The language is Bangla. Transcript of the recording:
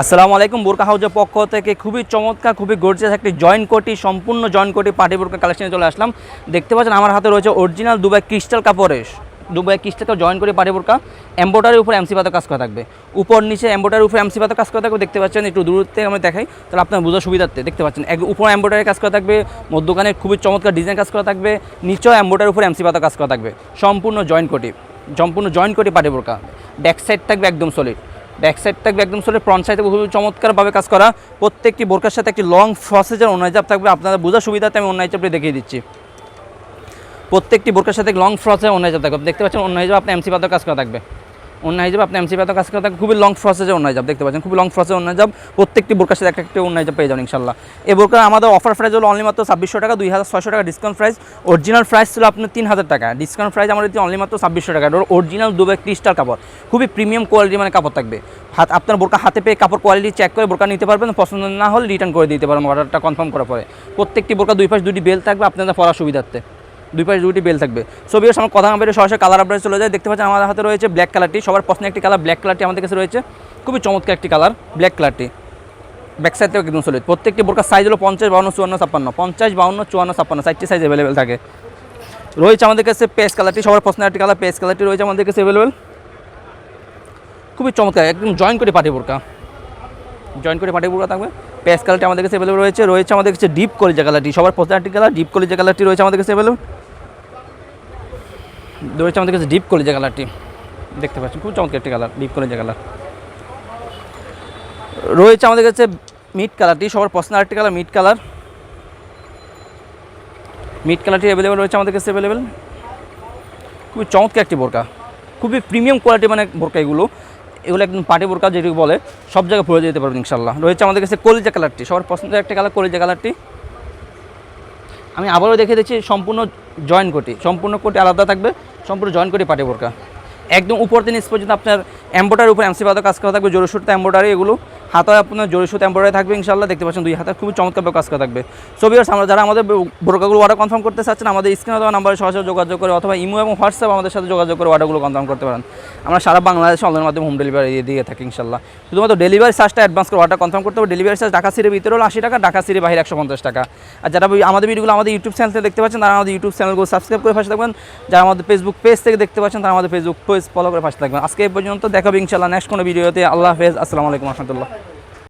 আসসালামু আলাইকুম। বোরকা হাউজের পক্ষ থেকে খুবই চমৎকার, খুবই গর্জিয়াস একটি জয়েন্ট কোটি, সম্পূর্ণ জয়েন্ট কোটি পার্টি বোরকা কালেকশনে চলে আসলাম। দেখতে পাচ্ছেন আমার হাতে রয়েছে অরিজিনাল দুবাই ক্রিস্টাল কাপড়ের, দুবাই ক্রিস্টাল জয়েন্ট কোটি পার্টি বোরকা। এমব্রয়ডারির উপর এমসি পাতা কাজ করা থাকবে, উপর নিচে এমব্রয়ডারির উপর এমসি পাতা কাজ করা থাকবে। দেখতে পাচ্ছেন, একটু দূর থেকে আমি দেখাই তাহলে আপনার বোঝার সুবিধার্থে। দেখতে পাচ্ছেন উপর এমব্রয়ডারি কাজ করা থাকবে, মধ্যখানে খুবই চমৎকার ডিজাইন কাজ করা থাকবে, নিচেও এমব্রয়ডারির উপর এমসি পাতা কাজ করা থাকবে। সম্পূর্ণ জয়েন্ট কোটি পার্টি বোরকা। ব্যাক সাইড থাকবে একদম সলিড, ব্যাক সাইড থাকবে একদম সলিড, ফ্রন্ট সাইডে খুবই চমৎকারভাবে কাজ করা। প্রত্যেকটি বোরকার সাথে একটি লং ফ্রসেজের ওন্নাইজাব থাকবে। আপনারা বোঝার সুবিধাতে আমি ওন্নাইজাবটি দেখিয়ে দিচ্ছি। প্রত্যেকটি বোরকার সাথে লং ফ্রসেজের ওন্নাইজাব থাকবে। দেখতে পাচ্ছেন ওন্নাইজাব আপনার এমসি পাতার কাজ করা থাকবে, ওন্নাইজাব আপনার এমসি পাতার কাজ করা থাকবে। খুবই লং ফ্রসেজের ওন্নাইজাব, দেখতে পাচ্ছেন খুবই লং ফ্রসেজের ওন্নাইজাব। প্রত্যেকটি বোরকার সাথে একটা ওন্নাইজাব পেয়ে যাবেন ইনশাল্লাহ। এই বোরকা আমাদের অফার প্রাইস হলো অনলি মাত্র 2600 টাকা, 2600 টাকা ডিসকাউন্ট প্রাইস। অরিজিনাল প্রাইস ছিল আপনার 3000 টাকা, ডিসকাউন্ট প্রাইস আমাদের অনলি মাত্র 2600 টাকা। অরিজিনাল দুবাই ক্রিস্টাল কাপড়, খুবই প্রিমিয়াম কোয়ালিটি মানে কাপড় থাকবে। আপনার বোরকা হাতে পেয়ে কাপড় কোয়ালিটি চেক করে বোরকা নিতে পারবেন, পছন্দ না হলে রিটার্ন করে দিতে পারবেন অর্ডারটা কনফার্ম করার পরে। প্রত্যেকটি বোরকা দুই পাশে দুটি বেল থাকবে আপনাদের পরার সুবিধার্থে, দুই পাশে দুটি বেল থাকবে। ছবি আমার কথা না বেরো সরাসরি কালার আপডেট চলে যায়। দেখতে পাচ্ছেন আমাদের হাতে রয়েছে ব্ল্যাক কালারটি, সবার পছন্দের একটি কালার ব্ল্যাক কালারটি আমাদের কাছে রয়েছে। খুবই চমৎকার একটি কালার ব্ল্যাক কালারটি, ব্যাক সাইড থেকে একদম সলিড। প্রত্যেকটি বোরকার সাইজ হলো 50, 52, 54, 56, 50, 52, 54, 56, 4টি সাইজ অ্যাভেলেবেল থাকে। রয়েছে আমাদের কাছে পেস্ট কালারটি, সবার পছন্দের একটি কালার পেস্ট কালারটি রয়েছে আমাদের কাছে অ্যাভেলেবেল। খুবই চমৎকার একদম জয়েন্ট করে পার্টি বোরকা, জয়েন্ট করে পার্টি বোরকা থাকবে। পেস্ট কালারটি আমাদের কাছে অ্যাভেলেবেল রয়েছে। রয়েছে আমাদের কাছে ডিপ কলিজা কালারটি, সবার পছন্দের একটি কালার ডিপ কলিজা কালারটি রয়েছে আমাদের কাছে অ্যাভেলেবেল। রয়েছে আমাদের কাছে ডিপ কলিজা কালারটি, দেখতে পাচ্ছেন খুব চমৎকার একটি কালার ডিপ কলিজা কালার। রয়েছে আমাদের কাছে মিড কালারটি, সবার পছন্দের একটি কালার মিড কালার, মিড কালারটি অ্যাভেলেবেল রয়েছে আমাদের কাছে অ্যাভেলেবেল। খুবই চমৎকার একটি বোরকা, খুবই প্রিমিয়াম কোয়ালিটি মানে বোরকা। এগুলো একদম পার্টি বোরকা যেটুকু বলে সব জায়গায় পরে যেতে পারবেন ইনশাল্লাহ। রয়েছে আমাদের কাছে কলিজা কালারটি, সবার পছন্দের একটা কালার কলিজা কালারটি। আমি আবারও দেখে দিচ্ছি সম্পূর্ণ জয়েন্ট কোটি, সম্পূর্ণ কোটি আলাদা থাকবে, সম্পূর্ণ জয়েন্ট কোটি পার্টি বোরকা। একদম উপর থেকে নিচ পর্যন্ত আপনার এমব্রয়ডারির উপর এমসি পাতা কাজ করা থাকবে, জরি সুতা এমব্রয়ডারি। এগুলো হাতে আপনার জরি সুতা এমব্রয়ডারি থাকবে ইনশাল্লাহ। দেখতে পাচ্ছেন দুই হাতে খুবই চমৎকার কাজ করা থাকবে। ছবি আমরা যারা আমাদের বোরকাগুলো অর্ডার কনফার্ম করতে চাচ্ছেন আমাদের স্ক্রিনে দেওয়া নাম্বারে সরাসরি যোগাযোগ করে অথবা ইমো এবং হোয়াটসঅ্যাপ আমাদের সাথে যোগাযোগ করে অর্ডারগুলো কনফার্ম করতে পারেন। আমরা সারা বাংলাদেশে অনলাইনের মাধ্যমে হোম ডেলিভারি দিয়ে থাকি ইনশাল্লাহ। শুধুমাত্র ডেলিভারি চার্জটা অ্যাডভান্স করে অর্ডার কনফার্ম করতে হবে। ডেলিভারি চার্জ ঢাকা সিটির ভিতরে হলো 80 টাকা, ঢাকা সিটির বাইরে 150 টাকা। আর যারা আমাদের ভিডিওগুলো আমাদের ইউটিউব চ্যানেল থেকে দেখতে পাচ্ছেন তারা আমাদের ইউটিউব চ্যানেলগুলো সাবস্ক্রাইব করে পাশে থাকবেন। যারা আমাদের ফেসবুক পেজ থেকে দেখতে পাচ্ছেন তারা আমাদের ফেসবুক পেজ ফলো করে পাশে থাকবেন। আজকে এই পর্যন্ত, দেখাবে ইনশাল্লাহ নেক্সট কোনো ভিডিওতে। আল্লাহ হাফেজ, আসসালামু আলাইকুম রহমতুল্লাহ।